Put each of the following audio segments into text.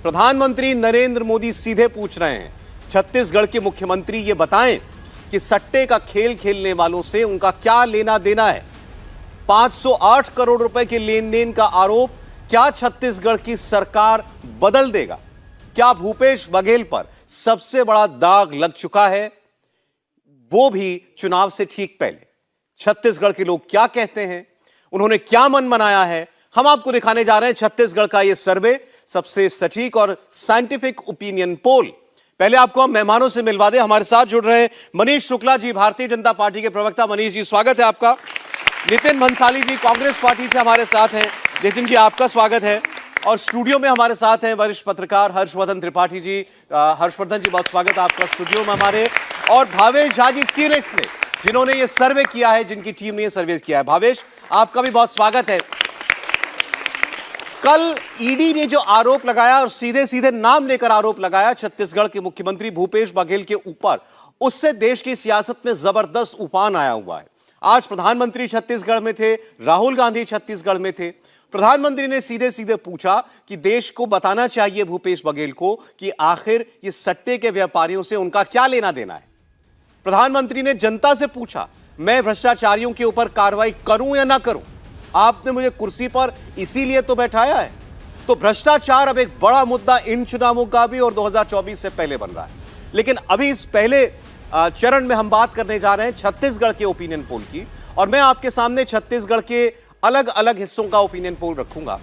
प्रधानमंत्री नरेंद्र मोदी सीधे पूछ रहे हैं, छत्तीसगढ़ के मुख्यमंत्री ये बताएं कि सट्टे का खेल खेलने वालों से उनका क्या लेना देना है। 508 करोड़ रुपए के लेन देन का आरोप क्या छत्तीसगढ़ की सरकार बदल देगा? क्या भूपेश बघेल पर सबसे बड़ा दाग लग चुका है, वो भी चुनाव से ठीक पहले? छत्तीसगढ़ के लोग क्या कहते हैं, उन्होंने क्या मन बनाया है, हम आपको दिखाने जा रहे हैं छत्तीसगढ़ का यह सर्वे, सबसे सटीक और साइंटिफिक ओपिनियन पोल। पहले आपको हम मेहमानों से मिलवा दें। हमारे साथ जुड़ रहे हैं मनीष शुक्ला जी, भारतीय जनता पार्टी के प्रवक्ता। मनीष जी, स्वागत है आपका। नितिन भंसाली जी कांग्रेस पार्टी से हमारे साथ हैं। नितिन जी, आपका स्वागत है। और स्टूडियो में हमारे साथ हैं वरिष्ठ पत्रकार हर्षवर्धन त्रिपाठी जी। हर्षवर्धन जी, बहुत स्वागत है आपका स्टूडियो में हमारे। और भावेश झा जी सीरेक्स ने, जिन्होंने ये सर्वे किया है, जिनकी टीम ने ये सर्वे किया है। भावेश, आपका भी बहुत स्वागत है। कल ईडी ने जो आरोप लगाया और सीधे सीधे नाम लेकर आरोप लगाया छत्तीसगढ़ के मुख्यमंत्री भूपेश बघेल के ऊपर, उससे देश की सियासत में जबरदस्त उफान आया हुआ है। आज प्रधानमंत्री छत्तीसगढ़ में थे, राहुल गांधी छत्तीसगढ़ में थे। प्रधानमंत्री ने सीधे सीधे पूछा कि देश को बताना चाहिए भूपेश बघेल को कि आखिर ये सट्टे के व्यापारियों से उनका क्या लेना देना है। प्रधानमंत्री ने जनता से पूछा, मैं भ्रष्टाचारियों के ऊपर कार्रवाई करूं या ना करूं? आपने मुझे कुर्सी पर इसीलिए तो बैठाया है। तो भ्रष्टाचार अब एक बड़ा मुद्दा इन चुनावों का भी और 2024 से पहले बन रहा है। लेकिन अभी इस पहले चरण में हम बात करने जा रहे हैं छत्तीसगढ़ के ओपिनियन पोल की, और मैं आपके सामने छत्तीसगढ़ के अलग अलग हिस्सों का ओपिनियन पोल रखूंगा।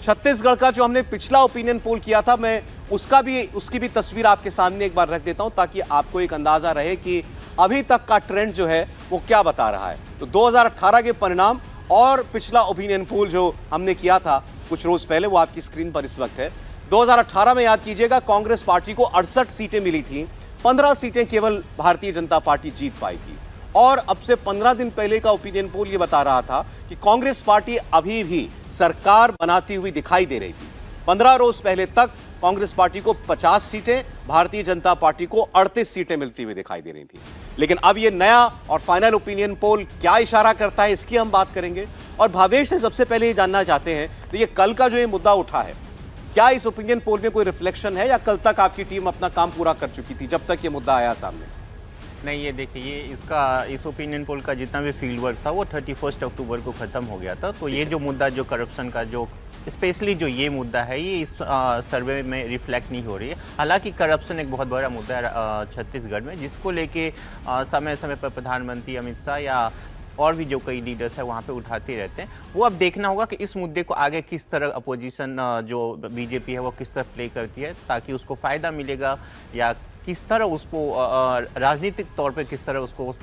छत्तीसगढ़ का जो हमने पिछला ओपिनियन पोल किया था, मैं उसकी भी तस्वीर आपके सामने एक बार रख देता हूं, ताकि आपको एक अंदाजा रहे कि अभी तक का ट्रेंड जो है वो क्या बता रहा है। तो 2018 के परिणाम और पिछला ओपिनियन पोल जो हमने किया था कुछ रोज पहले, वो आपकी स्क्रीन पर इस वक्त है। 2018 में याद कीजिएगा, कांग्रेस पार्टी को 68 सीटें मिली थी, 15 सीटें केवल भारतीय जनता पार्टी जीत पाई थी। और अब से 15 दिन पहले का ओपिनियन पोल ये बता रहा था कि कांग्रेस पार्टी अभी भी सरकार बनाती हुई दिखाई दे रही थी। 15 रोज पहले तक कांग्रेस पार्टी को 50 सीटें, भारतीय जनता पार्टी को 38 सीटें मिलती हुई दिखाई दे रही थी। लेकिन अब ये नया और फाइनल ओपिनियन पोल क्या इशारा करता है, इसकी हम बात करेंगे। और भावेश से सबसे पहले ये जानना चाहते हैं, तो ये कल का जो ये मुद्दा उठा है, क्या इस ओपिनियन पोल में कोई रिफ्लेक्शन है, या कल तक आपकी टीम अपना काम पूरा कर चुकी थी जब तक ये मुद्दा आया सामने? नहीं, ये देखिए, इस ओपिनियन पोल का जितना भी फील्ड वर्क था वो 31 अक्टूबर को ख़त्म हो गया था। तो ये जो मुद्दा, जो करप्शन का, जो स्पेशली जो ये मुद्दा है, ये इस सर्वे में रिफ्लेक्ट नहीं हो रही है। हालांकि करप्शन एक बहुत बड़ा मुद्दा है छत्तीसगढ़ में, जिसको लेके समय समय पर प्रधानमंत्री अमित शाह या और भी जो कई लीडर्स है वहाँ पे उठाते रहते हैं। वो अब देखना होगा कि इस मुद्दे को आगे किस तरह अपोजिशन जो बीजेपी है वो किस तरह प्ले करती है, ताकि उसको फ़ायदा मिलेगा या किस तरह उसको राजनीतिक तौर पे किस तरह उसको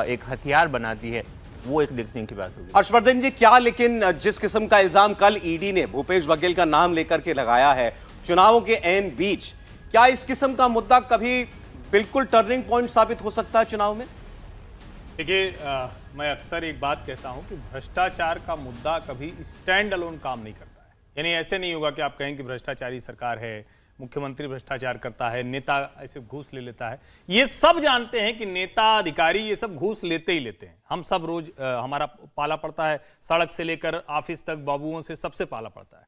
एक हथियार बनाती है, वो एक देखने की बात होगी। हर्षवर्धन जी, क्या लेकिन जिस किस्म का इल्जाम कल ईडी ने भूपेश बघेल का नाम लेकर के लगाया है चुनावों के ऐन बीच, क्या इस किस्म का मुद्दा कभी बिल्कुल टर्निंग पॉइंट साबित हो सकता है चुनाव में? देखिए, मैं अक्सर एक बात कहता हूं कि भ्रष्टाचार का मुद्दा कभी स्टैंड अलोन काम नहीं करता है। यानी ऐसे नहीं होगा कि आप कहें कि भ्रष्टाचारी सरकार है, मुख्यमंत्री भ्रष्टाचार करता है, नेता ऐसे घूस ले लेता है। ये सब जानते हैं कि नेता, अधिकारी ये सब घूस लेते ही लेते हैं। हम सब रोज हमारा पाला पड़ता है, सड़क से लेकर ऑफिस तक, बाबुओं से, सबसे पाला पड़ता है।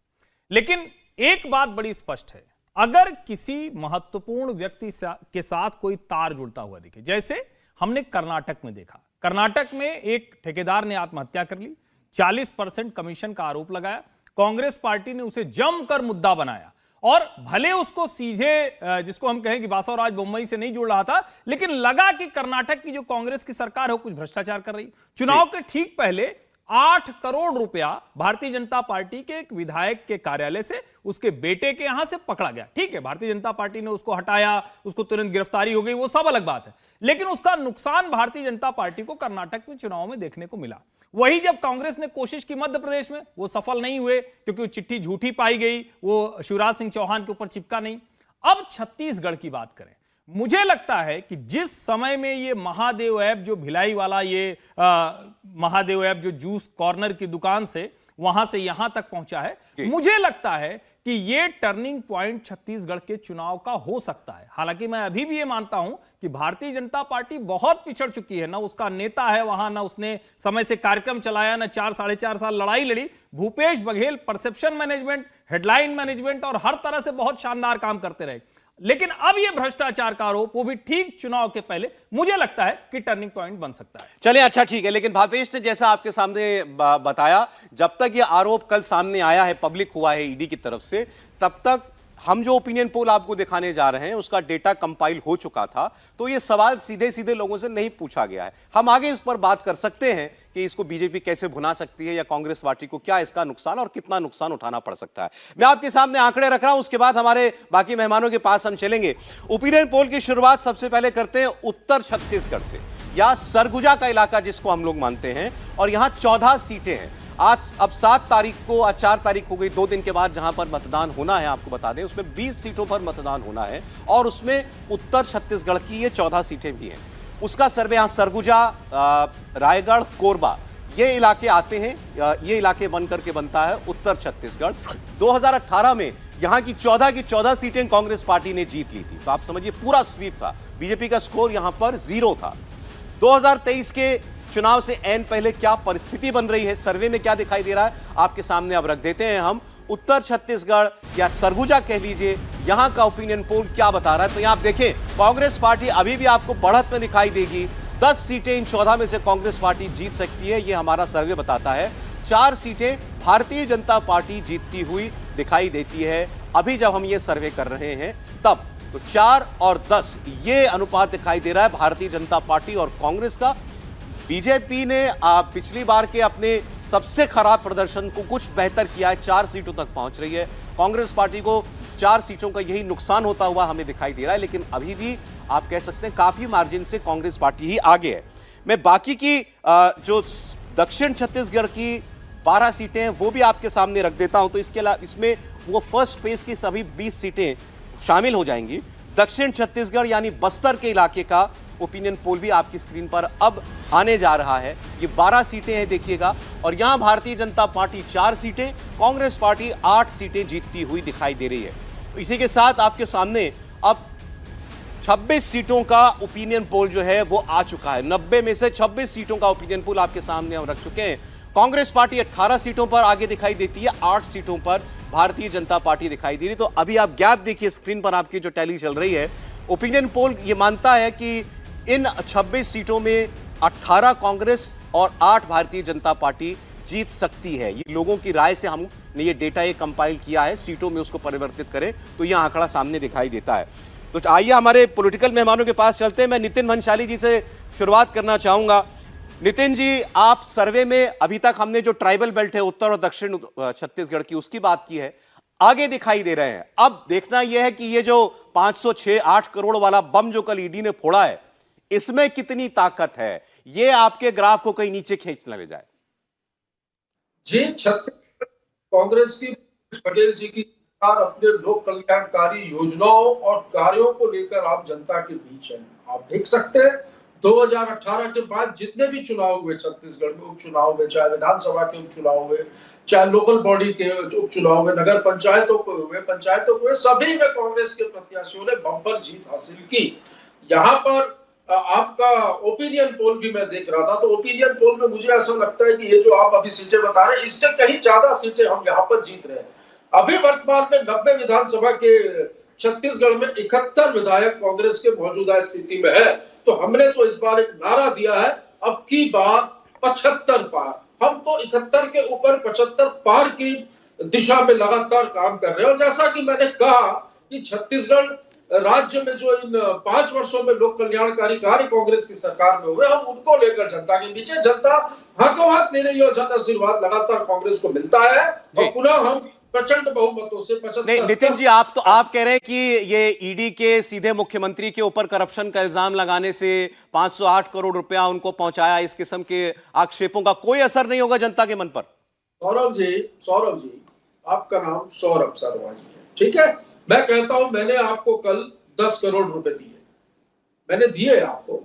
लेकिन एक बात बड़ी स्पष्ट है, अगर किसी महत्वपूर्ण व्यक्ति के साथ कोई तार जुड़ता हुआ दिखे, जैसे हमने कर्नाटक में देखा। कर्नाटक में एक ठेकेदार ने आत्महत्या कर ली, 40% कमीशन का आरोप लगाया, कांग्रेस पार्टी ने उसे जमकर मुद्दा बनाया। और भले उसको सीधे, जिसको हम कहें कि बासवराज बोम्मई से नहीं जुड़ रहा था, लेकिन लगा कि कर्नाटक की जो कांग्रेस की सरकार है वो कुछ भ्रष्टाचार कर रही। चुनाव के ठीक पहले 8 करोड़ रुपया भारतीय जनता पार्टी के एक विधायक के कार्यालय से उसके बेटे के यहां से पकड़ा गया। ठीक है, भारतीय जनता पार्टी ने उसको हटाया, उसको तुरंत गिरफ्तारी हो गई, वो सब अलग बात है। लेकिन उसका नुकसान भारतीय जनता पार्टी को कर्नाटक में चुनाव में देखने को मिला। वही जब कांग्रेस ने कोशिश की मध्य प्रदेश में, वो सफल नहीं हुए, क्योंकि वो चिट्ठी झूठी पाई गई, वो शिवराज सिंह चौहान के ऊपर चिपका नहीं। अब छत्तीसगढ़ की बात करें, मुझे लगता है कि जिस समय में ये महादेव ऐप, जो भिलाई वाला ये महादेव ऐप जो जूस कॉर्नर की दुकान से वहां से यहां तक पहुंचा है, मुझे लगता है कि ये टर्निंग पॉइंट छत्तीसगढ़ के चुनाव का हो सकता है। हालांकि मैं अभी भी ये मानता हूं कि भारतीय जनता पार्टी बहुत पिछड़ चुकी है, ना उसका नेता है वहां, ना उसने समय से कार्यक्रम चलाया, ना 4-4.5 साल लड़ाई लड़ी। Bhupesh Baghel perception management, headline management और हर तरह से बहुत शानदार काम करते रहे, लेकिन अब ये भ्रष्टाचार का आरोप, वो भी ठीक चुनाव के पहले, मुझे लगता है कि टर्निंग पॉइंट बन सकता है। चलिए, अच्छा ठीक है, लेकिन भावेश ने जैसा आपके सामने बताया, जब तक ये आरोप कल सामने आया है, पब्लिक हुआ है ईडी की तरफ से, तब तक हम जो ओपिनियन पोल आपको दिखाने जा रहे हैं उसका डेटा कंपाइल हो चुका था, तो ये सवाल सीधे सीधे लोगों से नहीं पूछा गया है। हम आगे इस पर बात कर सकते हैं कि इसको बीजेपी कैसे भुना सकती है या कांग्रेस पार्टी को क्या इसका नुकसान और कितना नुकसान उठाना पड़ सकता है। मैं आपके सामने आंकड़े रख रहा हूं, उसके बाद हमारे बाकी मेहमानों के पास हम चलेंगे। ओपिनियन पोल की शुरुआत सबसे पहले करते हैं उत्तर छत्तीसगढ़ से, या सरगुजा का इलाका जिसको हम लोग मानते हैं, और यहां 14 सीटें हैं। आज अब 7 तारीख को, आज 4 तारीख हो गई, 2 दिन के बाद जहां पर मतदान होना है, आपको बता दें उसमें 20 सीटों पर मतदान होना है, और उसमें उत्तर छत्तीसगढ़ की ये 14 सीटें भी हैं। उसका सर्वे यहां सरगुजा, रायगढ़, कोरबा, ये इलाके आते हैं, ये इलाके बन करके बनता है उत्तर छत्तीसगढ़। 2018 में यहां की 14 सीटें कांग्रेस पार्टी ने जीत ली थी, तो आप समझिए पूरा स्वीप था, बीजेपी का स्कोर यहां पर 0 था। 2023 के चुनाव से ऐन पहले क्या परिस्थिति बन रही है, सर्वे में क्या दिखाई दे रहा है, आपके सामने अब रख देते हैं हम। उत्तर छत्तीसगढ़ या सरगुजा कह लीजिए, यहां का ओपिनियन पोल क्या बता रहा है। तो यहां आप देखें, कांग्रेस पार्टी अभी भी आपको बढ़त में दिखाई देगी। 10 सीटें इन 14 में से कांग्रेस पार्टी जीत सकती है, यह हमारा सर्वे बताता है। 4 सीटें भारतीय जनता पार्टी जीतती हुई दिखाई देती है अभी जब हम ये सर्वे कर रहे हैं तब। तो 4 और 10 ये अनुपात दिखाई दे रहा है भारतीय जनता पार्टी और कांग्रेस का। बीजेपी ने पिछली बार के अपने सबसे खराब प्रदर्शन को कुछ बेहतर किया है, 4 सीटों तक पहुंच रही है। कांग्रेस पार्टी को 4 सीटों का यही नुकसान होता हुआ हमें दिखाई दे रहा है, लेकिन अभी भी आप कह सकते हैं काफी मार्जिन से कांग्रेस पार्टी ही आगे है। मैं बाकी की जो दक्षिण छत्तीसगढ़ की 12 सीटें हैं वो भी आपके सामने रख देता हूं। तो इसके अलावा इसमें वो फर्स्ट फेज की सभी 20 सीटें शामिल हो जाएंगी। दक्षिण छत्तीसगढ़ यानी बस्तर के इलाके का ओपिनियन पोल भी आपकी स्क्रीन पर अब आने जा रहा है। ये 12 सीटें हैं, देखिएगा, और यहां भारतीय जनता पार्टी 4 सीटें, कांग्रेस पार्टी 8 सीटें जीतती हुई दिखाई दे रही है। तो इसी के साथ आपके सामने अब 26 सीटों का ओपिनियन पोल जो है वो आ चुका है। 90 में से 26 सीटों का ओपिनियन पोल आपके सामने हम रख चुके हैं। कांग्रेस पार्टी 18 सीटों पर आगे दिखाई देती है, 8 सीटों पर भारतीय जनता पार्टी दिखाई दे रही। तो अभी आप गैप देखिए स्क्रीन पर, आपकी जो टैली चल रही है। ओपिनियन पोल ये मानता है कि इन 26 सीटों में 18 कांग्रेस और 8 भारतीय जनता पार्टी जीत सकती है। ये लोगों की राय से हमने ये डेटा ये कंपाइल किया है, सीटों में उसको परिवर्तित करें तो यह आंकड़ा सामने दिखाई देता है। तो आइए हमारे पॉलिटिकल मेहमानों के पास चलते हैं। मैं नितिन भंसाली जी से शुरुआत करना चाहूंगा। नितिन जी, आप सर्वे में अभी तक हमने जो ट्राइबल बेल्ट है उत्तर और दक्षिण छत्तीसगढ़ की उसकी बात की है, आगे दिखाई दे रहे हैं। अब देखना यह है कि ये जो 506-8 करोड़ वाला बम जो कल ईडी ने फोड़ा है, इसमें कितनी ताकत है, ये आपके ग्राफ को कहीं नीचे खींच न ले जाए। जी, छत्तीसगढ़ कांग्रेस की पटेल जी की सरकार अपने लोक कल्याणकारी योजनाओं और कार्यों को लेकर आप जनता के बीच है। आप देख सकते हैं 2018 के बाद जितने भी चुनाव हुए छत्तीसगढ़ में, उपचुनाव में, चाहे विधानसभा के उपचुनाव हुए, चाहे लोकल बॉडी के उपचुनाव में, नगर पंचायतों को हुए, सभी में कांग्रेस के प्रत्याशियों ने बम्पर जीत हासिल की। यहाँ पर आपका ओपिनियन पोल भी मैं देख रहा था, तो ओपिनियन पोल में मुझे ऐसा लगता है कि ये जो आप अभी सीटें बता रहे हैं, इससे कहीं ज्यादा सीटें हम यहाँ पर जीत रहे हैं। अभी वर्तमान में 90 विधानसभा के छत्तीसगढ़ में 71 विधायक कांग्रेस के मौजूदा स्थिति में है। तो हमने तो इस बार एक नारा दिया है, अब की बार 75 पार। हम तो 71 के ऊपर 75 पार की दिशा में लगातार काम कर रहे हैं। और जैसा कि मैंने कहा कि छत्तीसगढ़ राज्य में जो इन 5 वर्षों में लोक कल्याणकारी कार्य कांग्रेस की सरकार में हुए, हम उनको लेकर जनता के पीछे, जनता हाथों हाथ ले रही है और जन आशीर्वाद लगातार कांग्रेस को मिलता है और पुनः हम प्रचंड बहुमतों से 75। नहीं नितिन जी, आप कह रहे हैं कि ये ईडी के सीधे मुख्यमंत्री के ऊपर करप्शन का इल्जाम लगाने से 508 करोड़ रुपया उनको पहुंचाया, इस किस्म के आक्षेपों का कोई असर नहीं होगा जनता के मन पर। सौरभ जी, आपका नाम सौरभ शर्मा जी है, ठीक है। मैं कहता हूं मैंने आपको कल 10 करोड़ रुपए दिए, मैंने दिए आपको।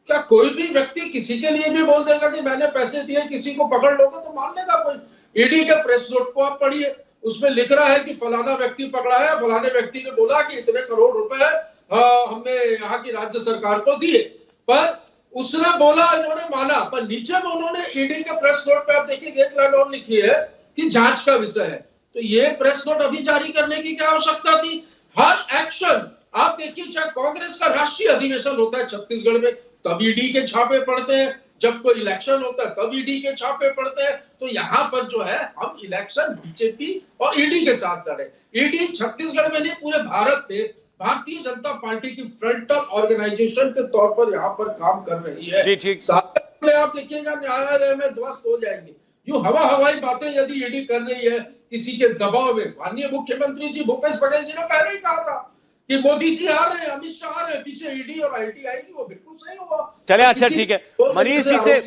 क्या कोई भी व्यक्ति किसी के लिए भी बोल देगा कि मैंने पैसे दिए, किसी को पकड़ लोगे तो मान लेगा कोई? ईडी के प्रेस नोट को आप पढ़िए, उसमें लिख रहा है कि फलाना व्यक्ति पकड़ा है, फलाने व्यक्ति ने बोला कि इतने करोड़ रुपए हमने यहाँ की राज्य सरकार को दिए, पर उसने बोला, इन्होंने माना, पर नीचे में उन्होंने ईडी के प्रेस नोट पे आप देखिए एक लाइन और लिखी है कि जांच का विषय है। तो ये प्रेस नोट अभी जारी करने की क्या आवश्यकता थी? हर एक्शन आप देखिए, चाहे कांग्रेस का राष्ट्रीय अधिवेशन होता है छत्तीसगढ़ में तब ईडी के छापे पड़ते हैं, जब कोई इलेक्शन होता है तब ईडी के छापे पड़ते हैं। तो यहाँ पर जो है हम इलेक्शन बीजेपी और ईडी के साथ लड़े। ईडी छत्तीसगढ़ में नहीं पूरे भारत में भारतीय जनता पार्टी की फ्रंटल ऑर्गेनाइजेशन के तौर पर यहाँ पर काम कर रही है। जी, ठीक। साथ में आप देखिएगा न्यायालय में ध्वस्त हो जाएंगे। यूं हवाई बातें यदि ईडी कर रही है किसी के दबाव में, माननीय मुख्यमंत्री जी भूपेश बघेल जी ने पहले ही कहा था कि मोदी जी आ रहे हैं, अमित शाह आ रहे हैं, पीछे ईडी और आईटी आएगी, वो बिल्कुल सही हुआ। चले, अच्छा ठीक है, तो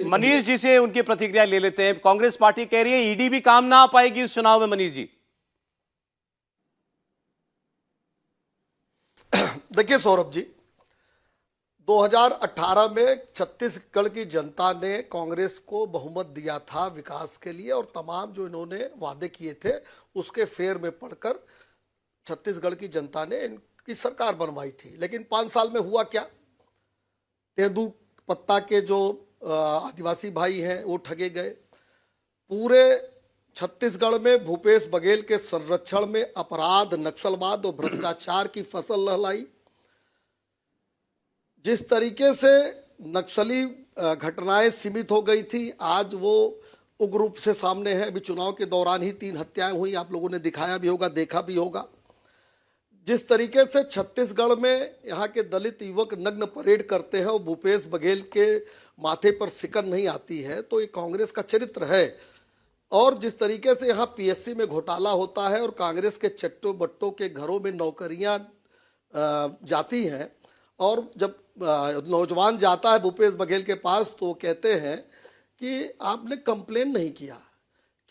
मनीष जी से उनकी प्रतिक्रिया ले लेते हैं। कांग्रेस पार्टी कह रही है ईडी भी काम ना आ पाएगी इस चुनाव में। मनीष जी देखिए सौरभ जी, 2018 में छत्तीसगढ़ की जनता ने कांग्रेस को बहुमत दिया था विकास के लिए, और तमाम जो इन्होंने वादे किए थे उसके फेर में पड़कर छत्तीसगढ़ की जनता ने इनकी सरकार बनवाई थी। लेकिन 5 साल में हुआ क्या? तेंदू पत्ता के जो आदिवासी भाई हैं वो ठगे गए। पूरे छत्तीसगढ़ में भूपेश बघेल के संरक्षण में अपराध, नक्सलवाद और भ्रष्टाचार की फसल लहलाई। जिस तरीके से नक्सली घटनाएं सीमित हो गई थी, आज वो उग्र रूप से सामने है। अभी चुनाव के दौरान ही 3 हत्याएं हुई, आप लोगों ने दिखाया भी होगा, देखा भी होगा। जिस तरीके से छत्तीसगढ़ में यहाँ के दलित युवक नग्न परेड करते हैं और भूपेश बघेल के माथे पर सिकन नहीं आती है, तो ये कांग्रेस का चरित्र है। और जिस तरीके से यहाँ पीएससी में घोटाला होता है और कांग्रेस के चट्टो बट्टों के घरों में नौकरियाँ जाती हैं, और जब नौजवान जाता है भूपेश बघेल के पास तो वो कहते हैं कि आपने कंप्लेन नहीं किया।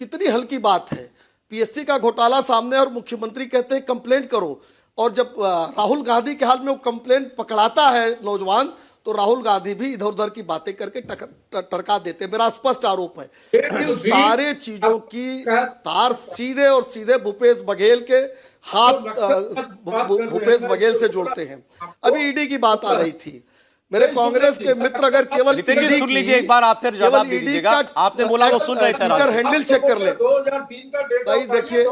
कितनी हल्की बात है, पीएससी का घोटाला सामने और मुख्यमंत्री कहते हैं कंप्लेन करो। और जब राहुल गांधी के हाल में वो कंप्लेन पकड़ाता है नौजवान, तो राहुल गांधी भी इधर उधर की बातें करके टरका देते हैं। मेरा स्पष्ट आरोप है इन सारे चीजों की तार सीधे और सीधे भूपेश बघेल के हाथ, भूपेश बघेल से जोड़ते हैं। अभी ईडी की बात आ रही थी, मेरे कांग्रेस के मित्र अगर केवल नितिन जी सुन लीजिए एक बार, आप फिर जवाब दे दीजिएगा। आपने बोला वो सुन रहे थे, हैंडल चेक कर ले 2003 का डेटा भाई। देखिए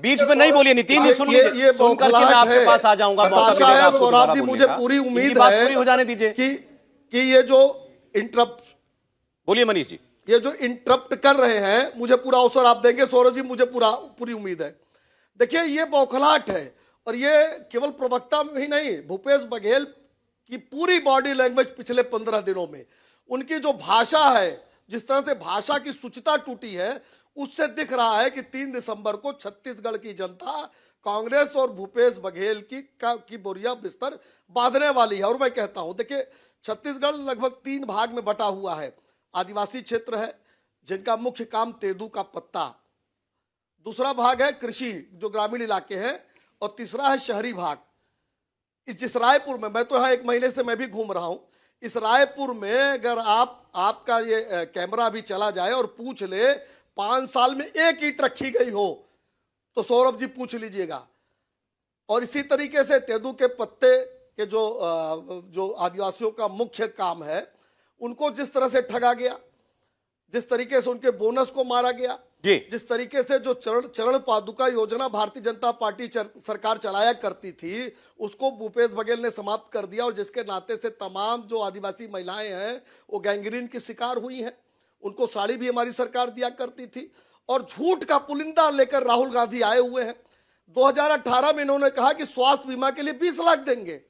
बीच में नहीं बोलिए नितिन जी, सुन लीजिए, ये सुन करके मैं आपके पास आ जाऊंगा। सौरभ जी मुझे पूरी उम्मीद है पूरी हो जाने दीजिए कि ये जो इंटरप्ट, बोलिए मनीष जी, ये जो इंटरप्ट कर रहे हैं मुझे पूरा अवसर आप देंगे सौरभ जी, मुझे पूरी उम्मीद है। देखिए ये बौखलाहट है, और ये केवल प्रवक्ता में ही नहीं, भूपेश बघेल की पूरी बॉडी लैंग्वेज पिछले 15 दिनों में, उनकी जो भाषा है, जिस तरह से भाषा की शुचिता टूटी है, उससे दिख रहा है कि 3 दिसंबर को छत्तीसगढ़ की जनता कांग्रेस और भूपेश बघेल की बोरिया बिस्तर बांधने वाली है। और मैं कहता हूं, देखिए छत्तीसगढ़ लगभग 3 भाग में बटा हुआ है। आदिवासी क्षेत्र है जिनका मुख्य काम तेंदू का पत्ता, दूसरा भाग है कृषि जो ग्रामीण इलाके हैं, और तीसरा है शहरी भाग। जिस रायपुर में, मैं तो यहाँ 1 महीने से मैं भी घूम रहा हूँ, इस रायपुर में अगर आपका ये कैमरा भी चला जाए और पूछ ले 5 साल में 1 ईंट रखी गई हो, तो सौरभ जी पूछ लीजिएगा। और इसी तरीके से तेंदू के पत्ते के जो आदिवासियों का मुख्य काम है, उनको जिस तरह से ठगा गया, जिस तरीके से उनके बोनस को मारा गया, जिस तरीके से जो चरण पादुका योजना भारतीय जनता पार्टी सरकार चलाया करती थी, उसको भूपेश बघेल ने समाप्त कर दिया। और जिसके नाते से तमाम जो आदिवासी महिलाएं हैं वो गैंग्रीन की शिकार हुई हैं। उनको साड़ी भी हमारी सरकार दिया करती थी। और झूठ का पुलिंदा लेकर राहुल गांधी आए हुए हैं। 2018 में इन्होंने कहा कि स्वास्थ्य बीमा के लिए 20 लाख देंगे,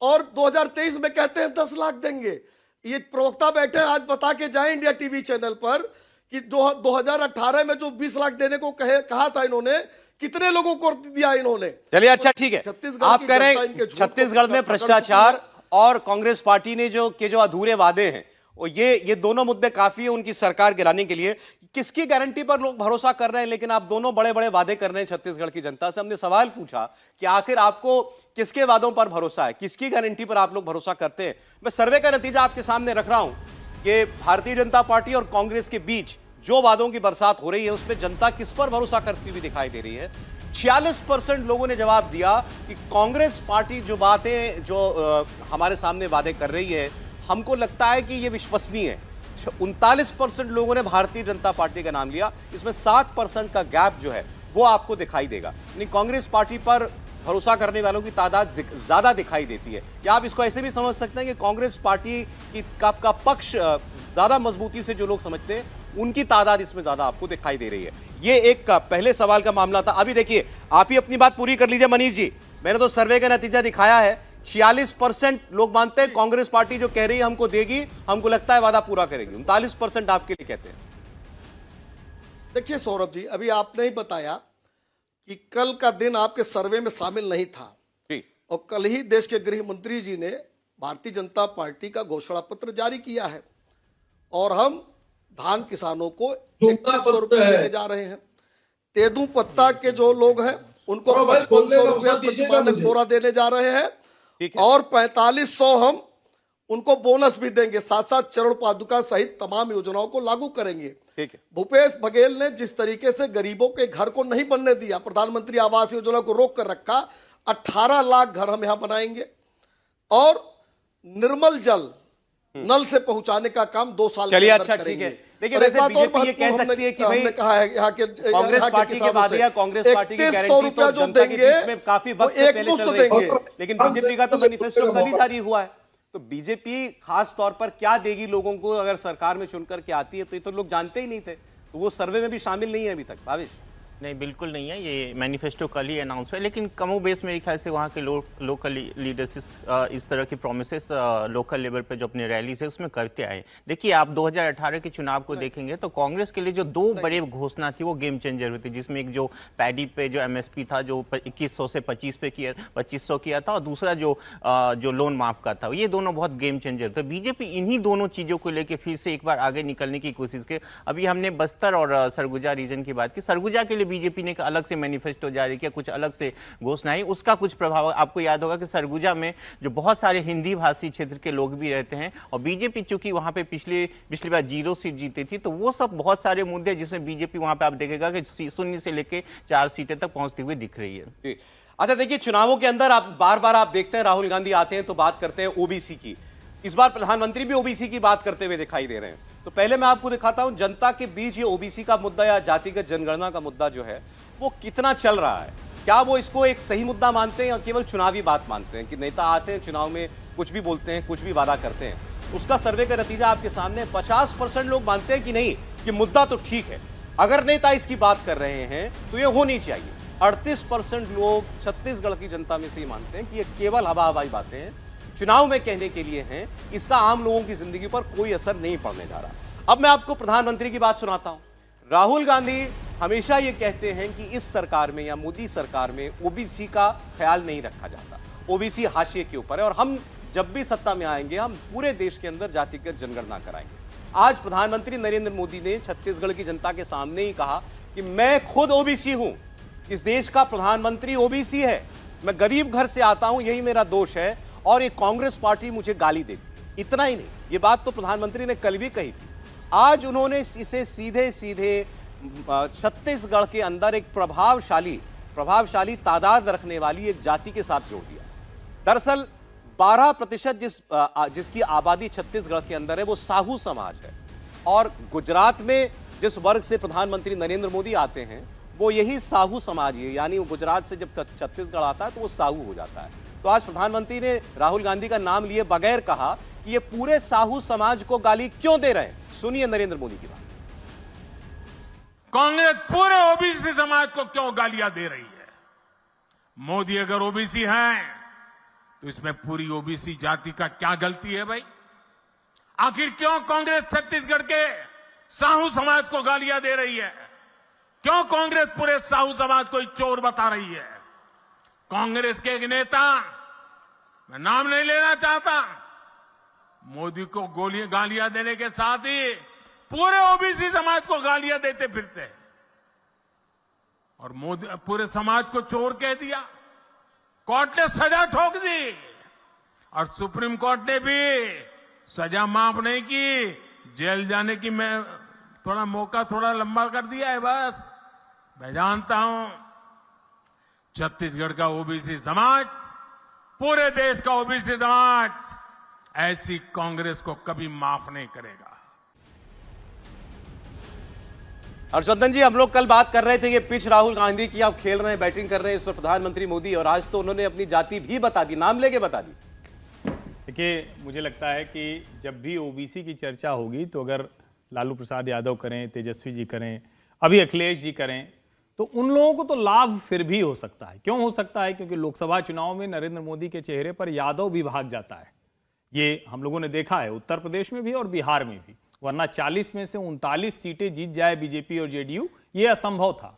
और 2023 में कहते हैं 10 लाख देंगे। ये प्रवक्ता बैठे आज बता के जाए इंडिया टीवी चैनल पर कि 2018 में जो 20 लाख देने को कहा था इन्होंने, कितने लोगों को दिया इन्होंने। चलिए अच्छा ठीक है, आप कह रहे हैं छत्तीसगढ़ में भ्रष्टाचार और कांग्रेस पार्टी ने जो अधूरे वादे हैं, और ये दोनों मुद्दे काफी है उनकी सरकार गिराने के लिए। किसकी गारंटी पर लोग भरोसा कर रहे हैं? लेकिन आप दोनों बड़े बड़े वादे कर रहे हैं छत्तीसगढ़ की जनता से। हमने सवाल पूछा कि आखिर आपको किसके वादों पर भरोसा है, किसकी गारंटी पर आप लोग भरोसा करते हैं। मैं सर्वे का नतीजा आपके सामने रख रहा हूं कि भारतीय जनता पार्टी और कांग्रेस के बीच जो वादों की बरसात हो रही है उसमें जनता किस पर भरोसा करती हुई दिखाई दे रही है। 46% लोगों ने जवाब दिया कि कांग्रेस पार्टी जो बातें हमारे सामने वादे कर रही है हमको लगता है कि ये विश्वसनीय है। 39% लोगों ने भारतीय जनता पार्टी का नाम लिया। इसमें 60% का गैप जो है वो आपको दिखाई देगा। यानी कांग्रेस पार्टी पर भरोसा करने वालों की तादाद ज्यादा दिखाई देती है। क्या आप इसको ऐसे भी समझ सकते हैं कि कांग्रेस पार्टी का पक्ष ज्यादा मजबूती से जो लोग समझते हैं उनकी तादाद इसमें ज्यादा आपको दिखाई दे रही है? ये एक पहले सवाल का मामला था। अभी देखिए, आप ही अपनी बात पूरी कर लीजिए मनीष जी। मैंने तो सर्वे का नतीजा दिखाया है, 46% लोग मानते हैं कांग्रेस पार्टी जो कह रही है हमको देगी, हमको लगता है वादा पूरा करेगी। 39% आपके लिए कहते हैं। देखिए सौरभ जी, अभी आपने ही बताया कि कल का दिन आपके सर्वे में शामिल नहीं था जी। और कल ही देश के गृह मंत्री जी ने भारतीय जनता पार्टी का घोषणा पत्र जारी किया है और हम धान किसानों को 3100 रुपये देने जा रहे हैं। तेदू पत्ता के जो लोग हैं उनको 5500 रुपये प्रति मानक बोरा देने जा रहे हैं और 4500 हम उनको बोनस भी देंगे। साथ साथ चरण पादुका सहित तमाम योजनाओं को लागू करेंगे। ठीक है। भूपेश बघेल ने जिस तरीके से गरीबों के घर को नहीं बनने दिया, प्रधानमंत्री आवास योजना को रोक कर रखा, 18 लाख घर हम यहां बनाएंगे और निर्मल जल नल से पहुंचाने का काम 2 साल चलिए, अच्छा ठीक है। देखिए, वैसे बीजेपी ये कह सकती है कि भाई कहा है यहाँ के कांग्रेस पार्टी के वादे या कांग्रेस पार्टी की गारंटी तो जनता के बीच में काफी वक्त से पहले चल रही थी, लेकिन बीजेपी का तो मैनिफेस्टो कल ही जारी हुआ है। तो बीजेपी खास तौर पर क्या देगी लोगों को अगर सरकार में चुनकर के आती है? तो ये तो लोग जानते ही नहीं थे, तो वो सर्वे में भी शामिल नहीं है अभी तक। भावेश? नहीं, बिल्कुल नहीं है। ये मैनिफेस्टो कल ही अनाउंस हुआ है, लेकिन कमो बेस मेरे ख्याल से वहाँ के लोकल लीडर्स इस तरह की प्रोमिसेस लोकल लेवल पे जो अपने रैलीज है उसमें करते आए। देखिए, आप 2018 के चुनाव को देखेंगे तो कांग्रेस के लिए जो 2 बड़े घोषणा थी वो गेम चेंजर हुई थी, जिसमें एक जो पैडी पे जो MSP था जो 2100 से 2500 किया था और दूसरा जो लोन माफ का था, ये दोनों बहुत गेम चेंजर थे। बीजेपी इन्हीं दोनों चीज़ों को लेकर फिर से एक बार आगे निकलने की कोशिश की। अभी हमने बस्तर और सरगुजा रीजन की बात की। सरगुजा के लिए बीजेपी ने एक अलग से मैनिफेस्टो जारी किया, कुछ अलग से घोषणाएं, उसका कुछ प्रभाव आपको याद होगा कि सरगुजा में जो बहुत सारे हिंदी भाषी क्षेत्र के लोग भी रहते हैं और बीजेपी चूंकि वहां पे पिछली बार 0 सीट जीती थी, तो वो सब बहुत सारे मुद्दे जिसमें बीजेपी वहां पे आप देखेगा कि 0 से लेकर 4 सीटें तक पहुंचती हुई दिख रही है। अच्छा, देखिए, चुनावों के अंदर आप बार बार आप देखते हैं राहुल गांधी आते हैं तो बात करते हैं ओबीसी की। इस बार प्रधानमंत्री भी ओबीसी की बात करते हुए दिखाई दे रहे हैं। तो पहले मैं आपको दिखाता हूं जनता के बीच ये ओबीसी का मुद्दा या जातिगत जनगणना का मुद्दा जो है वो कितना चल रहा है। क्या वो इसको एक सही मुद्दा मानते हैं या केवल चुनावी बात मानते हैं कि नेता आते हैं चुनाव में कुछ भी बोलते हैं, कुछ भी वादा करते हैं? उसका सर्वे का नतीजा आपके सामने। 50% लोग मानते हैं कि नहीं, कि मुद्दा तो ठीक है, अगर नेता इसकी बात कर रहे हैं तो ये होनी चाहिए। 38% लोग छत्तीसगढ़ की जनता में से मानते हैं कि ये केवल हवा हवाई बातें हैं, चुनाव में कहने के लिए हैं, इसका आम लोगों की जिंदगी पर कोई असर नहीं पड़ने जा रहा। अब मैं आपको प्रधानमंत्री की बात सुनाता हूं। राहुल गांधी हमेशा ये कहते हैं कि इस सरकार में या मोदी सरकार में ओबीसी का ख्याल नहीं रखा जाता, ओबीसी हाशिए के ऊपर है और हम जब भी सत्ता में आएंगे हम पूरे देश के अंदर जातिगत जनगणना कराएंगे। आज प्रधानमंत्री नरेंद्र मोदी ने छत्तीसगढ़ की जनता के सामने ही कहा कि मैं खुद ओबीसी हूं, इस देश का प्रधानमंत्री ओबीसी है, मैं गरीब घर से आता हूं, यही मेरा दोष है और ये कांग्रेस पार्टी मुझे गाली देती। इतना ही नहीं, ये बात तो प्रधानमंत्री ने कल भी कही थी। आज उन्होंने इसे सीधे सीधे छत्तीसगढ़ के अंदर एक प्रभावशाली तादाद रखने वाली एक जाति के साथ जोड़ दिया। दरअसल 12% जिसकी आबादी छत्तीसगढ़ के अंदर है वो साहू समाज है और गुजरात में जिस वर्ग से प्रधानमंत्री नरेंद्र मोदी आते हैं वो यही साहू समाज है, यानी वो गुजरात से जब छत्तीसगढ़ आता है तो वो साहू हो जाता है। तो आज प्रधानमंत्री ने राहुल गांधी का नाम लिए बगैर कहा कि ये पूरे साहू समाज को गाली क्यों दे रहे हैं। सुनिए नरेंद्र मोदी की बात। कांग्रेस पूरे ओबीसी समाज को क्यों गालियां दे रही है? मोदी अगर ओबीसी हैं तो इसमें पूरी ओबीसी जाति का क्या गलती है भाई? आखिर क्यों कांग्रेस छत्तीसगढ़ के साहू समाज को गालियां दे रही है? क्यों कांग्रेस पूरे साहू समाज को चोर बता रही है? कांग्रेस के एक नेता, मैं नाम नहीं लेना चाहता, मोदी को गालियां देने के साथ ही पूरे ओबीसी समाज को गालियां देते फिरते हैं और मोदी पूरे समाज को चोर कह दिया। कोर्ट ने सजा ठोक दी और सुप्रीम कोर्ट ने भी सजा माफ नहीं की, जेल जाने की थोड़ा मौका थोड़ा लंबा कर दिया है बस। मैं जानता हूं छत्तीसगढ़ का ओबीसी समाज, पूरे देश का ओबीसी समाज ऐसी कांग्रेस को कभी माफ नहीं करेगा। हर्षवर्धन जी, हम लोग कल बात कर रहे थे ये पिच राहुल गांधी की आप खेल रहे हैं, बैटिंग कर रहे हैं, इस पर प्रधानमंत्री मोदी, और आज तो उन्होंने अपनी जाति भी बता दी, नाम लेके बता दी। देखिए, मुझे लगता है कि जब भी ओबीसी की चर्चा होगी तो अगर लालू प्रसाद यादव करें, तेजस्वी जी करें, अभी अखिलेश जी करें, तो उन लोगों को तो लाभ फिर भी हो सकता है। क्यों हो सकता है? क्योंकि लोकसभा चुनाव में नरेंद्र मोदी के चेहरे पर यादव भी भाग जाता है। ये हम लोगों ने देखा है उत्तर प्रदेश में भी और बिहार में भी, वरना 40 में से 39 सीटें जीत जाए बीजेपी और जेडीयू, ये असंभव था।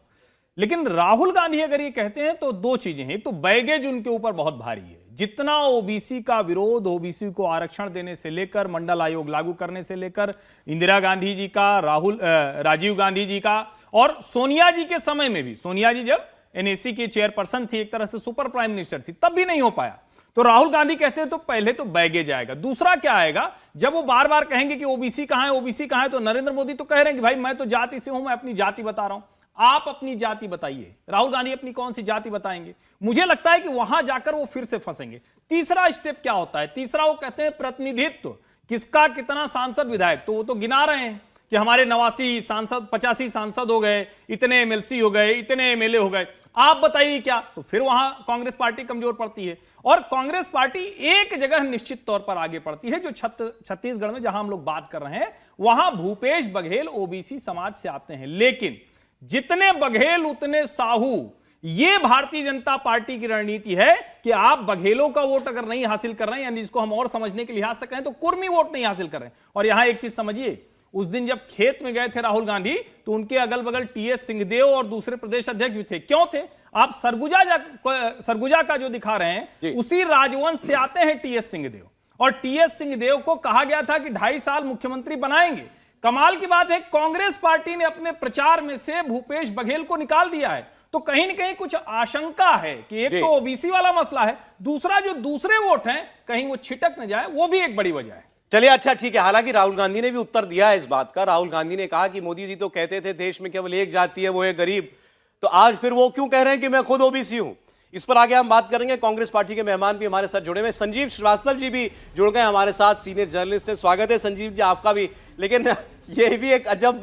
लेकिन राहुल गांधी अगर ये कहते हैं तो दो चीजें हैं। एक तो बैगेज उनके ऊपर बहुत भारी है, जितना ओबीसी का विरोध, ओबीसी को आरक्षण देने से लेकर, मंडल आयोग लागू करने से लेकर, इंदिरा गांधी जी का, राजीव गांधी जी का, और सोनिया जी के समय में भी, सोनिया जी जब एनएसी की चेयरपर्सन थी, एक तरह से सुपर प्राइम मिनिस्टर थी, तब भी नहीं हो पाया। तो राहुल गांधी कहते हैं तो पहले तो बैगेज आएगा। दूसरा क्या आएगा? जब वो बार बार कहेंगे कि ओबीसी कहां है, ओबीसी कहां है, तो नरेंद्र मोदी तो कह रहे हैं कि भाई मैं तो जाति से हूं, मैं अपनी जाति बता रहा हूं। आप अपनी जाति बताइए, राहुल गांधी अपनी कौन सी जाति बताएंगे? मुझे लगता है कि वहां जाकर वो फिर से फंसेंगे। तीसरा स्टेप क्या होता है? तीसरा वो कहते हैं प्रतिनिधित्व, किसका कितना सांसद विधायक, तो वो तो गिना रहे हैं कि हमारे 89 सांसद, 85 सांसद हो गए, इतने एमएलसी हो गए, इतने एमएलए हो गए, आप बताइए क्या? तो फिर वहां कांग्रेस पार्टी कमजोर पड़ती है। और कांग्रेस पार्टी एक जगह निश्चित तौर पर आगे पड़ती है, जो छत्तीसगढ़ में जहां हम लोग बात कर रहे हैं, वहां भूपेश बघेल ओबीसी समाज से आते हैं। लेकिन जितने बघेल उतने साहू, ये भारतीय जनता पार्टी की रणनीति है कि आप बघेलों का वोट अगर नहीं हासिल कर रहे हैं, यानी जिसको हम और समझने के लिहाज से कहें तो कुर्मी वोट नहीं हासिल कर रहे हैं। और यहां एक चीज समझिए, उस दिन जब खेत में गए थे राहुल गांधी, तो उनके अगल बगल टीएस सिंहदेव और दूसरे प्रदेश अध्यक्ष भी थे। क्यों थे? आप सरगुजा का जो दिखा रहे हैं, उसी राजवंश से आते हैं टीएस सिंहदेव, और टीएस सिंहदेव को कहा गया था कि 2.5 साल मुख्यमंत्री बनाएंगे। कमाल की बात है, कांग्रेस पार्टी ने अपने प्रचार में से भूपेश बघेल को निकाल दिया है। तो कहीं न कहीं कुछ आशंका है कि एक तो ओबीसी वाला मसला है, दूसरा जो दूसरे वोट हैं कहीं वो छिटक न जाए, वो भी एक बड़ी वजह है। चलिए, अच्छा ठीक है। हालांकि राहुल गांधी ने भी उत्तर दिया है इस बात का। राहुल गांधी ने कहा कि मोदी जी तो कहते थे देश में केवल एक जाति है, वो है गरीब, तो आज फिर वो क्यों कह रहे हैं कि मैं खुद ओबीसी हूं? इस पर आगे हम बात करेंगे। कांग्रेस पार्टी के मेहमान भी हमारे साथ जुड़े हुए, संजीव श्रीवास्तव जी भी जुड़ गए हमारे साथ, सीनियर जर्नलिस्ट हैं। स्वागत है संजीव जी आपका भी। लेकिन ये भी एक अजब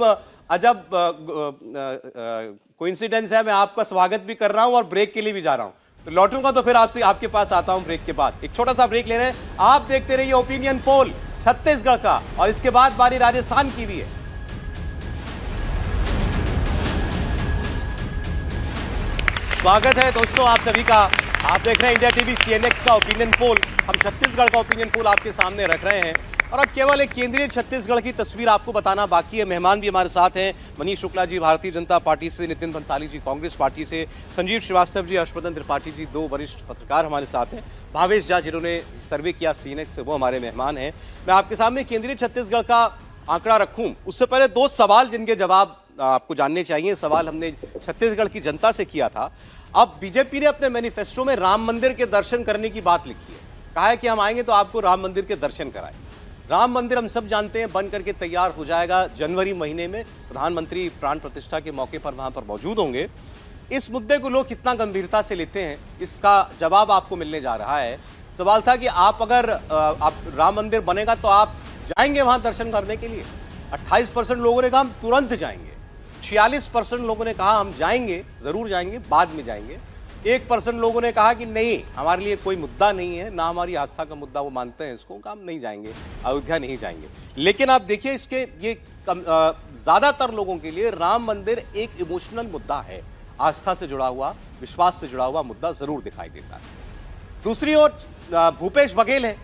कोइंसिडेंस है, मैं आपका स्वागत भी कर रहा हूं और ब्रेक के लिए भी जा रहा हूं, तो लौटूंगा तो फिर आपके पास आता हूं ब्रेक के बाद। एक छोटा सा ब्रेक ले रहे हैं, आप देखते रहिए ओपिनियन पोल छत्तीसगढ़ का, और इसके बाद बारी राजस्थान की भी है। स्वागत है दोस्तों आप सभी का। आप देख रहे हैं इंडिया टीवी CNX का ओपिनियन पोल। हम छत्तीसगढ़ का ओपिनियन पोल आपके सामने रख रहे हैं, और अब केवल एक केंद्रीय छत्तीसगढ़ की तस्वीर आपको बताना बाकी है। मेहमान भी हमारे साथ हैं, मनीष शुक्ला जी भारतीय जनता पार्टी से, नितिन भंसाली जी कांग्रेस पार्टी से, संजीव श्रीवास्तव जी, हर्षवर्धन त्रिपाठी जी, दो वरिष्ठ पत्रकार हमारे साथ हैं, भावेश झा जिन्होंने सर्वे किया CNX से, वो हमारे मेहमान हैं। मैं आपके सामने केंद्रीय छत्तीसगढ़ का आंकड़ा रखूं उससे पहले दो सवाल जिनके जवाब आपको जानने चाहिए। सवाल हमने छत्तीसगढ़ की जनता से किया था। अब बीजेपी ने अपने मैनिफेस्टो में राम मंदिर के दर्शन करने की बात लिखी है, कहा है कि हम आएंगे तो आपको राम मंदिर के दर्शन कराएं। राम मंदिर हम सब जानते हैं बन करके तैयार हो जाएगा जनवरी महीने में, प्रधानमंत्री प्राण प्रतिष्ठा के मौके पर वहां पर मौजूद होंगे। इस मुद्दे को लोग कितना गंभीरता से लेते हैं, इसका जवाब आपको मिलने जा रहा है। सवाल था कि आप अगर आप राम मंदिर बनेगा तो आप जाएंगे वहां दर्शन करने के लिए? 28% लोगों ने कहा हम तुरंत जाएंगे, 46% लोगों ने कहा हम जाएंगे, जरूर जाएंगे, बाद में जाएंगे, 1% लोगों ने कहा कि नहीं हमारे लिए कोई मुद्दा नहीं है, ना हमारी आस्था का मुद्दा वो मानते हैं इसको, हम नहीं जाएंगे, अयोध्या नहीं जाएंगे। लेकिन आप देखिए इसके ये ज्यादातर लोगों के लिए राम मंदिर एक इमोशनल मुद्दा है, आस्था से जुड़ा हुआ, विश्वास से जुड़ा हुआ मुद्दा जरूर दिखाई देता है। दूसरी ओर भूपेश बघेल है।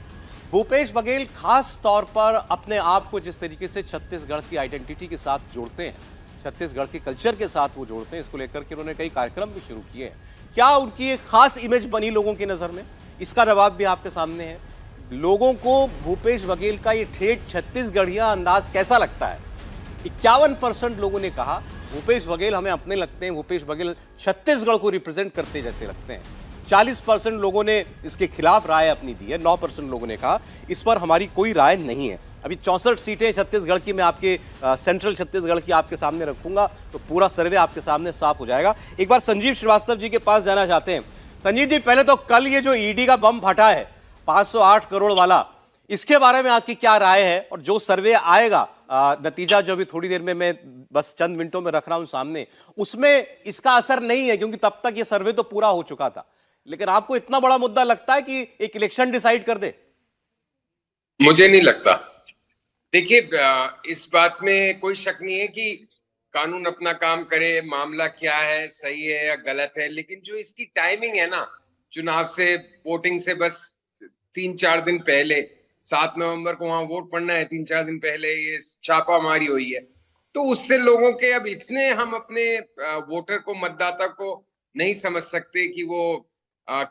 भूपेश बघेल खास तौर पर अपने आप को जिस तरीके से छत्तीसगढ़ की आइडेंटिटी के साथ जोड़ते हैं, छत्तीसगढ़ के कल्चर के साथ वो जोड़ते हैं, इसको लेकर के उन्होंने कई कार्यक्रम भी शुरू किए हैं। क्या उनकी एक खास इमेज बनी लोगों की नजर में? इसका जवाब भी आपके सामने है। लोगों को भूपेश बघेल का ये ठेठ छत्तीसगढ़िया अंदाज कैसा लगता है? 51% लोगों ने कहा भूपेश बघेल हमें अपने लगते हैं, भूपेश बघेल छत्तीसगढ़ को रिप्रेजेंट करते जैसे लगते हैं। 40% लोगों ने इसके खिलाफ राय अपनी दी है, 9% लोगों ने कहा इस पर हमारी कोई राय नहीं है। अभी 64 सीटें छत्तीसगढ़ की मैं आपके सेंट्रल छत्तीसगढ़ की आपके सामने रखूंगा, तो पूरा सर्वे आपके सामने साफ हो जाएगा। एक बार संजीव श्रीवास्तव जी के पास जाना चाहते हैं। संजीव जी, पहले तो कल ये जो ईडी का बम फटा है 508 करोड़ वाला, इसके बारे में आपकी क्या राय है? और जो सर्वे आएगा, नतीजा जो अभी थोड़ी देर में मैं बस चंद मिनटों में रख रहा हूं सामने, उसमें इसका असर नहीं है क्योंकि तब तक ये सर्वे तो पूरा हो चुका था। लेकिन आपको इतना बड़ा मुद्दा लगता है कि एक इलेक्शन डिसाइड कर दे? मुझे नहीं लगता। देखिए, इस बात में कोई शक नहीं है कि कानून अपना काम करे, मामला क्या है, सही है या गलत है, लेकिन जो इसकी टाइमिंग है ना, चुनाव से, वोटिंग से बस 3-4 दिन पहले, 7 नवंबर को वहां वोट पड़ना है, 3-4 दिन पहले ये छापामारी हुई है, तो उससे लोगों के अब इतने हम अपने वोटर को, मतदाता को नहीं समझ सकते कि वो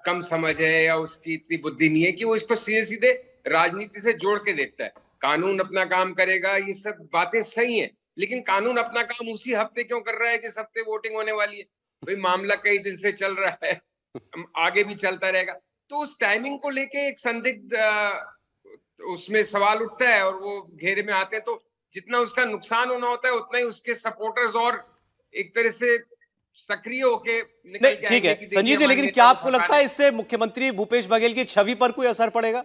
कम समझ है या उसकी इतनी बुद्धि नहीं है कि वो इसको सीधे सीधे राजनीति से जोड़ के देखता है। कानून अपना काम करेगा, ये सब बातें सही हैं, लेकिन कानून अपना काम उसी हफ्ते क्यों कर रहा है जिस हफ्ते वोटिंग होने वाली है? भाई, मामला कई दिन से चल रहा है, आगे भी चलता रहेगा, तो उस टाइमिंग को लेके एक संदिग्ध उसमें सवाल उठता है और वो घेरे में आते हैं, तो जितना उसका नुकसान होना होता है उतना ही उसके सपोर्टर्स और एक तरह से सक्रिय होके निकल के ठीक है कि संजीव जी, लेकिन क्या आपको लगता है इससे मुख्यमंत्री भूपेश बघेल की छवि पर कोई असर पड़ेगा?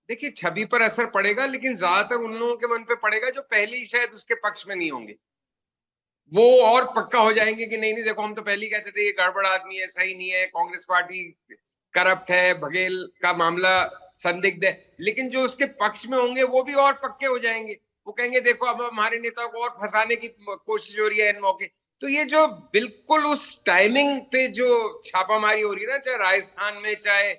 देखिए, छवि पर असर पड़ेगा, लेकिन ज्यादातर उन लोगों के मन पे पड़ेगा जो पहले ही शायद उसके पक्ष में नहीं होंगे। वो और पक्का हो जाएंगे कि नहीं नहीं, देखो हम तो पहले ही कहते थे ये गड़बड़ आदमी है, सही नहीं है, कांग्रेस पार्टी करप्ट है, बघेल का मामला संदिग्ध है। लेकिन जो उसके पक्ष में होंगे वो भी और पक्के हो जाएंगे, वो कहेंगे देखो अब हमारे नेता को और फंसाने की कोशिश हो रही है इन मौके। तो ये जो बिल्कुल उस टाइमिंग पे जो छापामारी हो रही है ना, चाहे राजस्थान में चाहे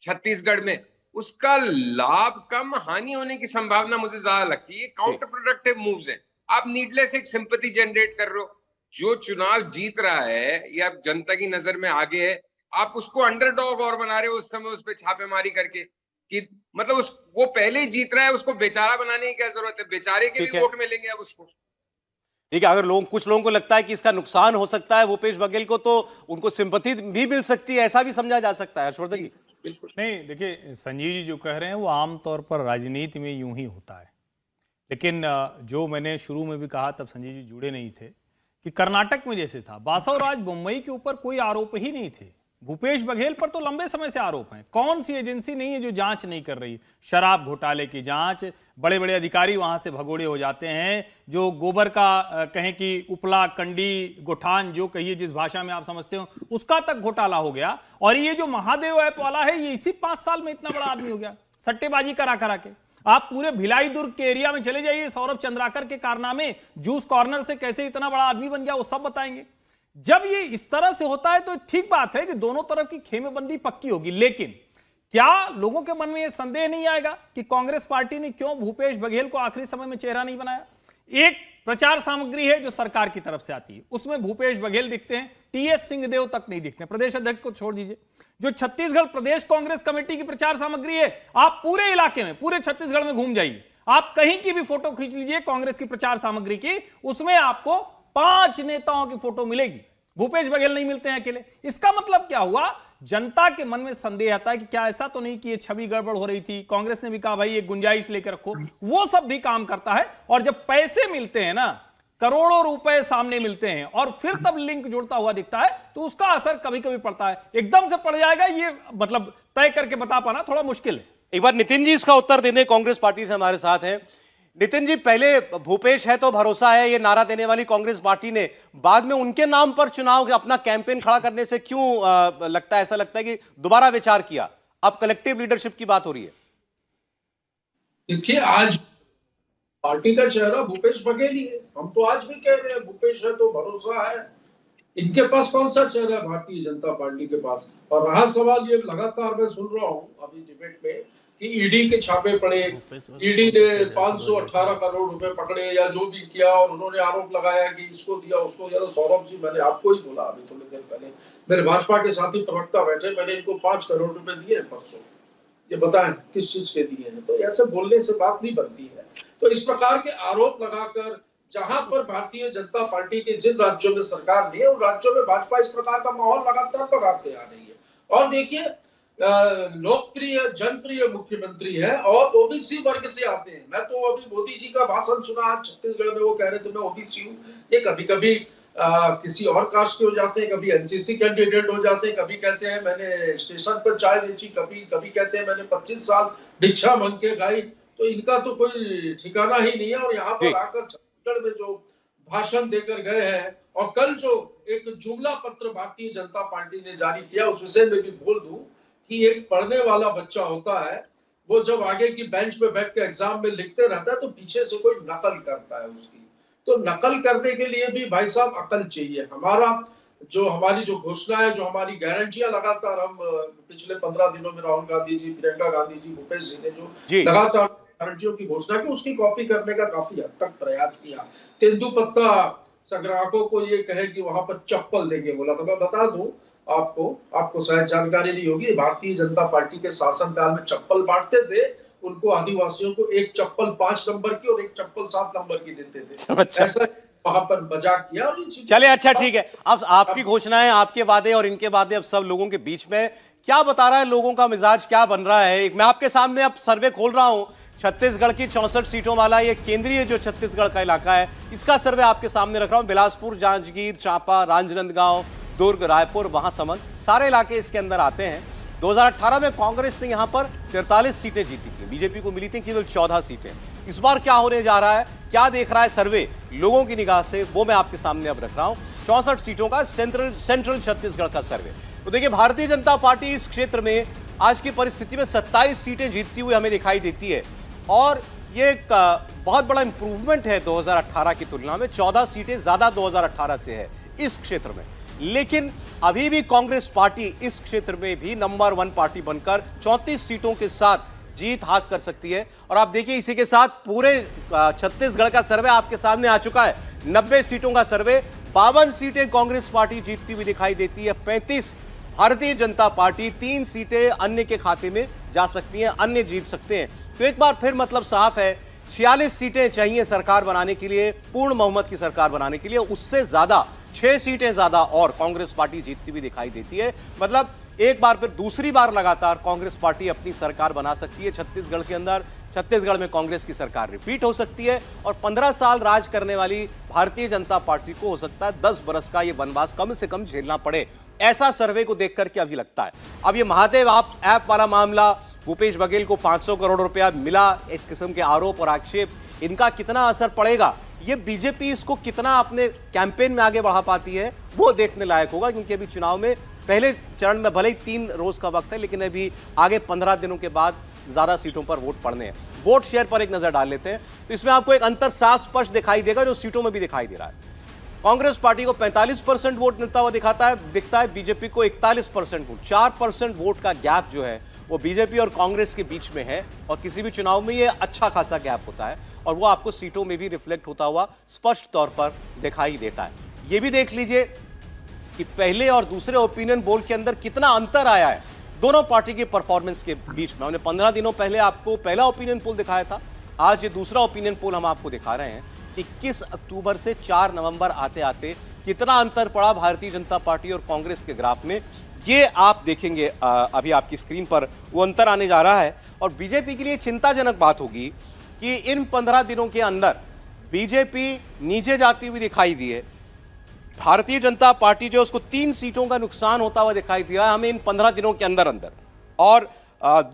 छत्तीसगढ़ में, उसका लाभ कम, हानि होने की संभावना मुझे ज्यादा लगती है। काउंटर प्रोडक्टिव मूव्स हैं। आप नीडलेस एक सिंपैथी जनरेट कर रहे हो। जो चुनाव जीत रहा है या जनता की नजर में आगे है, आप उसको अंडरडॉग और बना रहे हो उस समय उस पर छापेमारी करके, कि मतलब वो पहले ही जीत रहा है, उसको बेचारा बनाने की क्या जरूरत है? बेचारे के भी वोट मिलेंगे अब उसको। ठीक है, अगर कुछ लोगों को लगता है कि इसका नुकसान हो सकता है भूपेश बघेल को, तो उनको सिंपैथी भी मिल सकती है, ऐसा भी समझा जा सकता है। हर्षवर्धन जी, बिल्कुल नहीं, देखिए संजीव जी जो कह रहे हैं वो आमतौर पर राजनीति में यूं ही होता है, लेकिन जो मैंने शुरू में भी कहा, तब संजीव जी जुड़े नहीं थे, कि कर्नाटक में जैसे था, बासवराज बोम्मई के ऊपर कोई आरोप ही नहीं थे। भूपेश बघेल पर तो लंबे समय से आरोप हैं। कौन सी एजेंसी नहीं है जो जांच नहीं कर रही? शराब घोटाले की जांच, बड़े बड़े अधिकारी वहां से भगोड़े हो जाते हैं, जो गोबर का कहें कि उपला, कंडी, गोठान, जो कहिए जिस भाषा में आप समझते हो, उसका तक घोटाला हो गया। और ये जो महादेव ऐप वाला है, ये इसी 5 साल में इतना बड़ा आदमी हो गया, सट्टेबाजी करा करा के। आप पूरे भिलाई दुर्ग के एरिया में चले जाइए, सौरभ चंद्राकर के कारनामे, जूस कॉर्नर से कैसे इतना बड़ा आदमी बन गया, वो सब बताएंगे। जब ये इस तरह से होता है तो ठीक बात है कि दोनों तरफ की खेमेबंदी पक्की होगी, लेकिन क्या लोगों के मन में यह संदेह नहीं आएगा कि कांग्रेस पार्टी ने क्यों भूपेश बघेल को आखिरी समय में चेहरा नहीं बनाया? एक प्रचार सामग्री है जो सरकार की तरफ से आती है, उसमें भूपेश बघेल दिखते हैं, टीएस सिंहदेव तक नहीं दिखते। प्रदेश अध्यक्ष को छोड़ दीजिए, जो छत्तीसगढ़ प्रदेश कांग्रेस कमेटी की प्रचार सामग्री है, आप पूरे इलाके में, पूरे छत्तीसगढ़ में घूम जाइए, आप कहीं की भी फोटो खींच लीजिए कांग्रेस की प्रचार सामग्री की, उसमें आपको 5 नेताओं की फोटो मिलेगी। भूपेश बघेल नहीं मिलते हैं अकेले। इसका मतलब क्या हुआ? जनता के मन में संदेह आता है कि क्या ऐसा तो नहीं कि ये छवि गड़बड़ हो रही थी? कांग्रेस ने भी कहा भाई एक गुंजाइश लेकर रखो, वो सब भी काम करता है। और जब पैसे मिलते हैं ना, करोड़ों रुपए सामने मिलते हैं, और फिर तब लिंक जुड़ता हुआ दिखता है, तो उसका असर कभी कभी पड़ता है। एकदम से पड़ जाएगा ये मतलब तय करके बता पाना थोड़ा मुश्किल है। एक बार नितिन जी इसका उत्तर दे दें, कांग्रेस पार्टी से हमारे साथ हैं। नितिन जी, पहले भूपेश है तो भरोसा है, ये नारा देने वाली कांग्रेस पार्टी ने बाद में उनके नाम पर चुनाव अपना कैंपेन खड़ा करने से क्यों लगता है, ऐसा लगता है कि दोबारा विचार किया? अब कलेक्टिव लीडरशिप की बात हो रही है। देखिए, आज पार्टी का चेहरा भूपेश बघेल ही है। हम तो आज भी कह रहे हैं भूपेश है तो भरोसा है। इनके पास कौन सा चेहरा है भारतीय जनता पार्टी के पास? और रहा सवाल, ये लगातार मैं सुन रहा हूं अभी डिबेट में कि ईडी के छापे पड़े, ईडी ने 518 करोड़ रुपए पकड़े या जो भी किया, और उन्होंने आरोप लगाया कि इसको दिया उसको दिया। तो सौरभ जी, मैंने आपको ही बोला अभी थोड़ी देर पहले, मेरे भाजपा के साथी प्रवक्ता बैठे, मैंने इनको 5 करोड़ रुपए दिए परसों, ये बताएं किस चीज के दिए हैं? तो ऐसे बोलने से बात नहीं बनती है। तो इस प्रकार के आरोप लगाकर, जहां पर भारतीय जनता पार्टी के जिन राज्यों में सरकार नहीं है, उन राज्यों में भाजपा इस प्रकार का माहौल लगातार बनाते आ रही है। और देखिए, लोकप्रिय जनप्रिय मुख्यमंत्री है और ओबीसी वर्ग से आते हैं। मैं तो अभी मोदी जी का भाषण सुना आज छत्तीसगढ़ में, वो कह रहे थे मैं ओबीसी हूँ। ये कभी कभी किसी और कास्ट के हो जाते हैं, कभी एनसीसी कैंडिडेट हो जाते हैं, कभी कहते हैं मैंने स्टेशन पर चाय बेची, कभी कभी कहते हैं मैंने 25 साल भिक्षा मांग के खाई। तो इनका तो कोई ठिकाना ही नहीं है। और यहाँ पर आकर छत्तीसगढ़ में जो भाषण देकर गए हैं, और कल जो एक जुमला पत्र भारतीय जनता पार्टी ने जारी किया, उस विषय में भी बोल दूं कि एक पढ़ने वाला बच्चा होता है, वो जब आगे की बेंच पे बैठ के एग्जाम में लिखते रहता है तो पीछे से कोई नकल करता है उसकी। तो नकल करने के लिए भी भाई साहब अकल चाहिए। हमारी जो घोषणा है, जो हमारी गारंटियां लगातार हम पिछले 15 दिनों में राहुल गांधी जी, प्रियंका गांधी जी, भूपेश जी ने जो लगातार गारंटियों की घोषणा की, उसकी कॉपी करने का काफी हद तक प्रयास किया। तेंदुपत्ता संग्राहकों को ये कहे कि वहां पर चप्पल देंगे बोला। तो मैं बता दूं आपको शायद जानकारी नहीं होगी, भारतीय जनता पार्टी के शासनकाल में चप्पल बांटते थे, उनको आदिवासियों को एक चप्पल 5 नंबर की और एक चप्पल 7 नंबर की देते थे। अच्छा। ऐसा वहां पर मजाक किया। और चलिए, अच्छा ठीक है। अब आपकी घोषणाएं, आपके वादे और इनके वादे अब सब लोगों के बीच में क्या बता रहा है, लोगों का मिजाज क्या बन रहा है। एक मैं आपके सामने अब सर्वे खोल रहा हूं, छत्तीसगढ़ की 64 सीटों वाला ये केंद्रीय जो छत्तीसगढ़ का इलाका है, इसका सर्वे आपके सामने रख रहा हूं। बिलासपुर, जांजगीर चांपा, राजनांदगांव, दुर्ग, रायपुर, महासमुंद, सारे इलाके इसके अंदर आते हैं। 2018 में कांग्रेस ने यहां पर 43 सीटें जीती थी, बीजेपी को मिली थी केवल 14 सीटें। इस बार क्या होने जा रहा है, क्या देख रहा है सर्वे लोगों की निगाह से, वो मैं आपके सामने अब रख रहा हूं। 64 सीटों का सेंट्रल छत्तीसगढ़ का सर्वे। तो देखिए, भारतीय जनता पार्टी इस क्षेत्र में आज की परिस्थिति में 27 सीटें जीतती हुई हमें दिखाई देती है, और ये एक बहुत बड़ा इंप्रूवमेंट है 2018 की तुलना में। 14 सीटें ज्यादा 2018 से है इस क्षेत्र में। लेकिन अभी भी कांग्रेस पार्टी इस क्षेत्र में भी नंबर 1 पार्टी बनकर 34 सीटों के साथ जीत हासिल कर सकती है। और आप देखिए, इसी के साथ पूरे छत्तीसगढ़ का सर्वे आपके सामने आ चुका है। 90 सीटों का सर्वे, 52 सीटें कांग्रेस पार्टी जीतती हुई दिखाई देती है, 35 भारतीय जनता पार्टी, 3 सीटें अन्य के खाते में जा सकती हैं, अन्य जीत सकते हैं। तो एक बार फिर मतलब साफ है, 46 सीटें चाहिए सरकार बनाने के लिए, पूर्ण बहुमत की सरकार बनाने के लिए। उससे ज्यादा 6 सीटें ज्यादा और कांग्रेस पार्टी जीतती हुई दिखाई देती है। मतलब एक बार फिर दूसरी बार लगातार कांग्रेस पार्टी अपनी सरकार बना सकती है छत्तीसगढ़ के अंदर। छत्तीसगढ़ में कांग्रेस की सरकार रिपीट हो सकती है और 15 साल राज करने वाली भारतीय जनता पार्टी को हो सकता है 10 बरस का ये वनवास कम से कम झेलना पड़े। ऐसा सर्वे को देख करके अभी लगता है। अब ये महादेव ऐप वाला मामला, भूपेश बघेल को 500 करोड़ रुपया मिला, इस किस्म के आरोप और आक्षेप, इनका कितना असर पड़ेगा, ये बीजेपी इसको कितना अपने कैंपेन में आगे बढ़ा पाती है, वो देखने लायक होगा। क्योंकि अभी चुनाव में पहले चरण में भले ही 3 रोज का वक्त है, लेकिन अभी आगे 15 दिनों के बाद ज्यादा सीटों पर वोट पड़ने हैं। वोट शेयर पर एक नजर डाल लेते हैं, तो इसमें आपको एक अंतर साफ स्पष्ट दिखाई देगा जो सीटों में भी दिखाई दे रहा है। कांग्रेस पार्टी को 45% वोट मिलता हुआ दिखता है, बीजेपी को 41% वोट। 4% वोट का गैप जो है वो बीजेपी और कांग्रेस के बीच में है, और किसी भी चुनाव में ये अच्छा खासा गैप होता है, और वो आपको सीटों में भी रिफ्लेक्ट होता हुआ स्पष्ट तौर पर दिखाई देता है। ये भी देख लीजिए कि पहले और दूसरे ओपिनियन पोल के अंदर कितना अंतर आया है दोनों पार्टी की परफॉर्मेंस के बीच में। हमने 15 दिनों पहले आपको पहला ओपिनियन पोल दिखाया था, आज ये दूसरा ओपिनियन पोल हम आपको दिखा रहे हैं। 21 अक्टूबर से 4 नवंबर आते आते कितना अंतर पड़ा भारतीय जनता पार्टी और कांग्रेस के ग्राफ में, ये आप देखेंगे। अभी आपकी स्क्रीन पर वो अंतर आने जा रहा है। और बीजेपी के लिए चिंताजनक बात होगी कि इन 15 दिनों के अंदर बीजेपी नीचे जाती हुई दिखाई दी है। भारतीय जनता पार्टी जो उसको 3 सीटों का नुकसान होता हुआ दिखाई दिया है हमें इन 15 दिनों के अंदर और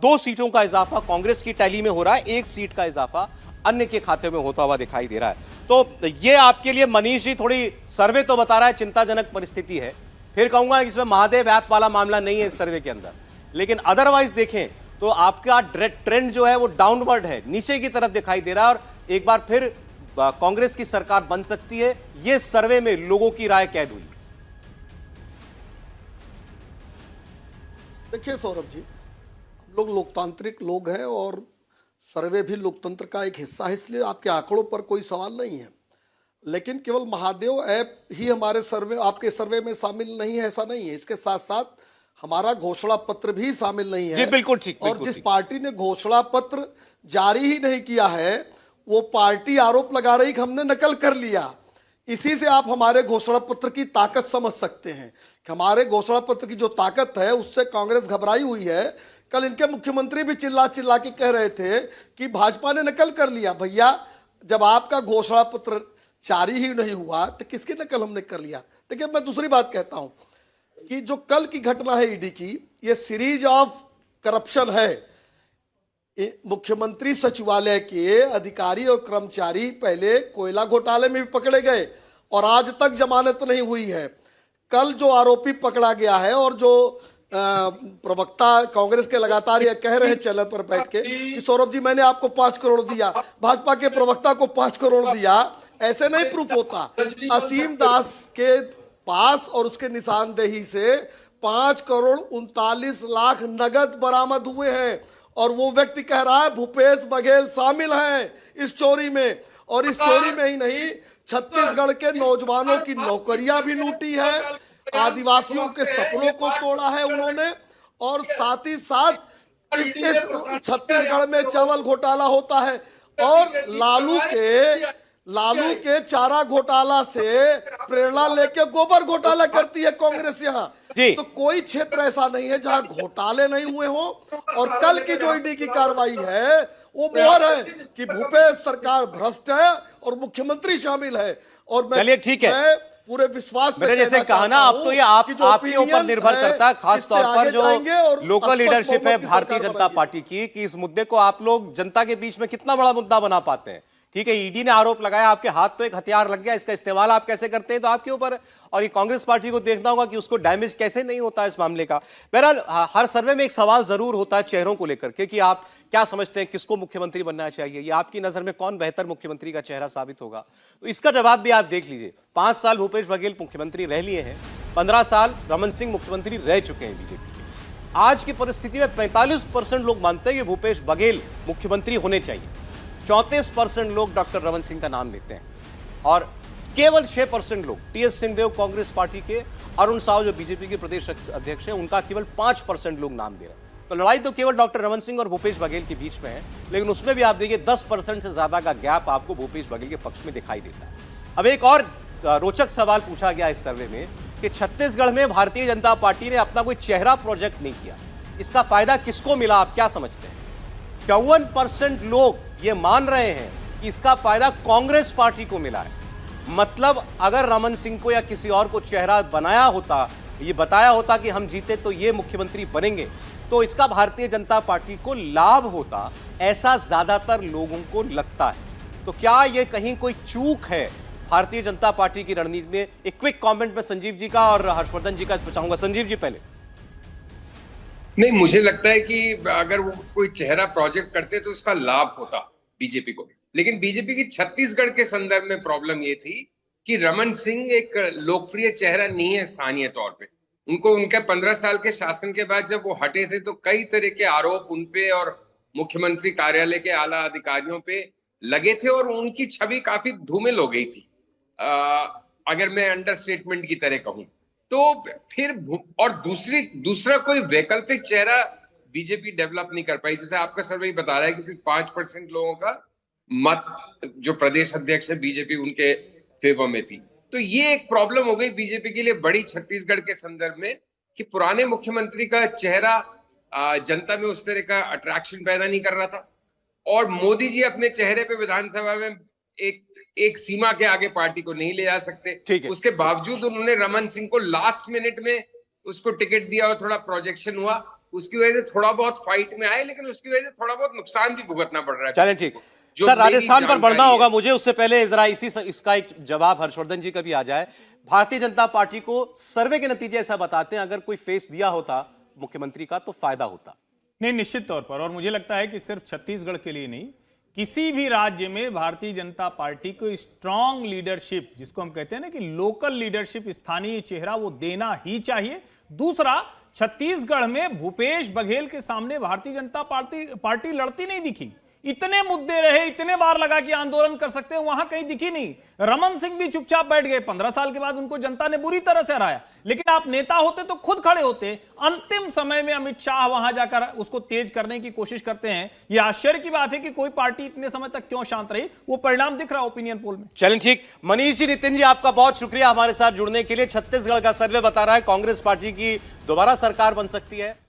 2 सीटों का इजाफा कांग्रेस की टैली में हो रहा है, 1 सीट का इजाफा अन्य के खाते में होता हुआ दिखाई दे रहा है। तो ये आपके लिए मनीष जी, थोड़ी सर्वे तो बता रहा है चिंताजनक परिस्थिति है, फिर कहूंगा इसमें महादेव ऐप वाला मामला नहीं है इस सर्वे के अंदर, लेकिन अदरवाइज देखें तो आपका ट्रेंड जो है वो डाउनवर्ड है, नीचे की तरफ दिखाई दे रहा है। और एक बार फिर कांग्रेस की सरकार बन सकती है, ये सर्वे में लोगों की राय कैद हुई। देखिए सौरभ जी, हम लोग लोकतांत्रिक लोग हैं और सर्वे भी लोकतंत्र का एक हिस्सा है, इसलिए आपके आंकड़ों पर कोई सवाल नहीं है। लेकिन केवल महादेव ऐप ही हमारे सर्वे, आपके सर्वे में शामिल नहीं है, ऐसा नहीं है। इसके साथ साथ हमारा घोषणा पत्र भी शामिल नहीं है। जी बिल्कुल ठीक। और जिस पार्टी ने घोषणा पत्र जारी ही नहीं किया है, वो पार्टी आरोप लगा रही कि हमने नकल कर लिया। इसी से आप हमारे घोषणा पत्र की ताकत समझ सकते हैं कि हमारे घोषणा पत्र की जो ताकत है उससे कांग्रेस घबराई हुई है। कल इनके मुख्यमंत्री भी चिल्ला चिल्ला के कह रहे थे कि भाजपा ने नकल कर लिया। भैया, जब आपका घोषणा पत्र जारी ही नहीं हुआ तो किसकी नकल हमने कर लिया? देखिए, मैं दूसरी बात कहता हूं कि जो कल की घटना है ईडी की, ये सीरीज ऑफ करप्शन है। मुख्यमंत्री सचिवालय के अधिकारी और कर्मचारी पहले कोयला घोटाले में भी पकड़े गए और आज तक जमानत नहीं हुई है। कल जो आरोपी पकड़ा गया है और जो प्रवक्ता कांग्रेस के लगातार ये कह रहे हैं चैनल पर बैठ के कि सौरभ जी मैंने आपको 5 करोड़ दिया, भाजपा के प्रवक्ता को 5 करोड़ दिया, ऐसे नहीं प्रूफ होता। असीम दास के पास और उसके निशानदेही से 5 करोड़ 39 लाख नगद बरामद हुए हैं और वो व्यक्ति कह रहा है भूपेश बघेल शामिल हैं इस चोरी में। और इस चोरी में ही नहीं, छत्तीसगढ़ के नौजवानों की नौकरियां भी लूटी है, आदिवासियों के सपनों को तोड़ा है उन्होंने, और साथ ही साथ इस छत्तीसगढ़ में चावल घोटाला होता है और लालू के चारा घोटाला से प्रेरणा लेके गोबर घोटाला करती है कांग्रेस यहाँ। तो कोई क्षेत्र ऐसा नहीं है जहां घोटाले नहीं हुए हो। और कल की जो ईडी की कार्रवाई है वो मोहर है कि भूपेश सरकार भ्रष्ट है और मुख्यमंत्री शामिल है। और चलिए ठीक है, मैं पूरे विश्वास मैंने जैसे कहा ना, अब तो ये आपके ऊपर निर्भर करता है, खास तौर पर जो लोकल लीडरशिप है भारतीय जनता पार्टी की, कि इस मुद्दे को आप लोग जनता के बीच में कितना बड़ा मुद्दा बना पाते हैं। ठीक है, ईडी ने आरोप लगाया, आपके हाथ तो एक हथियार लग गया, इसका इस्तेमाल आप कैसे करते हैं तो आपके ऊपर। और ये कांग्रेस पार्टी को देखना होगा कि उसको डैमेज कैसे नहीं होता इस मामले का। बहरहाल हर सर्वे में एक सवाल जरूर होता है चेहरों को लेकर के कि आप क्या समझते हैं किसको मुख्यमंत्री बनना चाहिए, या आपकी नजर में कौन बेहतर मुख्यमंत्री का चेहरा साबित होगा। तो इसका जवाब भी आप देख लीजिए। 5 साल भूपेश बघेल मुख्यमंत्री रह लिए हैं, 15 साल रमन सिंह मुख्यमंत्री रह चुके हैं बीजेपी के। आज की परिस्थिति में 45% लोग मानते हैं कि भूपेश बघेल मुख्यमंत्री होने चाहिए, 34% लोग डॉक्टर रमन सिंह का नाम लेते हैं और केवल 6% लोग टीएस सिंहदेव कांग्रेस पार्टी के, अरुण साव जो बीजेपी के प्रदेश अध्यक्ष हैं उनका केवल 5% लोग नाम दे रहे हैं। तो लड़ाई तो केवल डॉक्टर रमन सिंह और भूपेश बघेल के बीच में है, लेकिन उसमें भी आप देखिए 10% से ज्यादा का गैप आपको भूपेश बघेल के पक्ष में दिखाई देता है। अब एक और रोचक सवाल पूछा गया इस सर्वे में कि छत्तीसगढ़ में भारतीय जनता पार्टी ने अपना कोई चेहरा प्रोजेक्ट नहीं किया, इसका फायदा किसको मिला, आप क्या समझते हैं? 54% लोग ये मान रहे हैं कि इसका फायदा कांग्रेस पार्टी को मिला है। मतलब अगर रमन सिंह को या किसी और को चेहरा बनाया होता, ये बताया होता कि हम जीते तो ये मुख्यमंत्री बनेंगे, तो इसका भारतीय जनता पार्टी को लाभ होता, ऐसा ज्यादातर लोगों को लगता है। तो क्या ये कहीं कोई चूक है भारतीय जनता पार्टी की रणनीति में? एक क्विक कमेंट में संजीव जी का और हर्षवर्धन जी का इस पर चाहूंगा। संजीव जी पहले। नहीं, मुझे लगता है कि अगर वो कोई चेहरा प्रोजेक्ट करते तो उसका लाभ होता बीजेपी को। लेकिन बीजेपी की छत्तीसगढ़ के संदर्भ में प्रॉब्लम ये थी कि रमन सिंह एक लोकप्रिय चेहरा नहीं है स्थानीय तौर पे। उनको उनके 15 साल के शासन के बाद जब वो हटे थे तो कई तरह के आरोप उनपे और मुख्यमंत्री कार्यालय के आला अधिकारियों पे लगे थे और उनकी छवि काफी धूमिल हो गई थी, अगर मैं अंडरस्टेटमेंट की तरह कहूं तो। फिर और दूसरा कोई वैकल्पिक चेहरा बीजेपी डेवलप नहीं कर पाई। जैसे आपका सर्वे बता रहा है कि सिर्फ 5% लोगों का मत जो प्रदेश अध्यक्ष है बीजेपी उनके फेवर में थी। तो ये एक प्रॉब्लम हो गई बीजेपी के लिए बड़ी छत्तीसगढ़ के संदर्भ में कि पुराने मुख्यमंत्री का चेहरा जनता में उस तरह का अट्रैक्शन पैदा नहीं कर रहा था और मोदी जी अपने चेहरे पे विधानसभा में एक सीमा के आगे पार्टी को नहीं ले जा सकते। उसके बावजूद उन्होंने रमन सिंह को लास्ट मिनट में उसको टिकट दिया और थोड़ा प्रोजेक्शन हुआ, उसकी वजह से थोड़ा बहुत फाइट में आए, लेकिन उसकी वजह से थोड़ा बहुत नुकसान भी भुगतना पड़ रहा है। चलें ठीक सर, राजस्थान पर बढ़ना होगा मुझे, उससे पहले जरा इसका एक जवाब हर्षवर्धन जी का भी आ जाए। भारतीय जनता पार्टी को सर्वे के नतीजे ऐसा बताते हैं अगर कोई फेस दिया होता मुख्यमंत्री का तो फायदा होता। नहीं, निश्चित तौर पर। और मुझे लगता है कि सिर्फ छत्तीसगढ़ के लिए नहीं, किसी भी राज्य में भारतीय जनता पार्टी को स्ट्रांग लीडरशिप, जिसको हम कहते हैं ना कि लोकल लीडरशिप, स्थानीय चेहरा, वो देना ही चाहिए। दूसरा, छत्तीसगढ़ में भूपेश बघेल के सामने भारतीय जनता पार्टी लड़ती नहीं दिखी। इतने मुद्दे रहे, इतने बार लगा कि आंदोलन कर सकते हैं, वहां कहीं दिखी नहीं। रमन सिंह भी चुपचाप बैठ गए, 15 साल के बाद उनको जनता ने बुरी तरह से हराया। लेकिन आप नेता होते तो खुद खड़े होते। अंतिम समय में अमित शाह वहां जाकर उसको तेज करने की कोशिश करते हैं। यह आश्चर्य की बात है कि कोई पार्टी इतने समय तक क्यों शांत रही। वो परिणाम दिख रहा है ओपिनियन पोल में। चलें ठीक, मनीष जी, नितिन जी, आपका बहुत शुक्रिया हमारे साथ जुड़ने के लिए। छत्तीसगढ़ का सर्वे बता रहा है कांग्रेस पार्टी की दोबारा सरकार बन सकती है।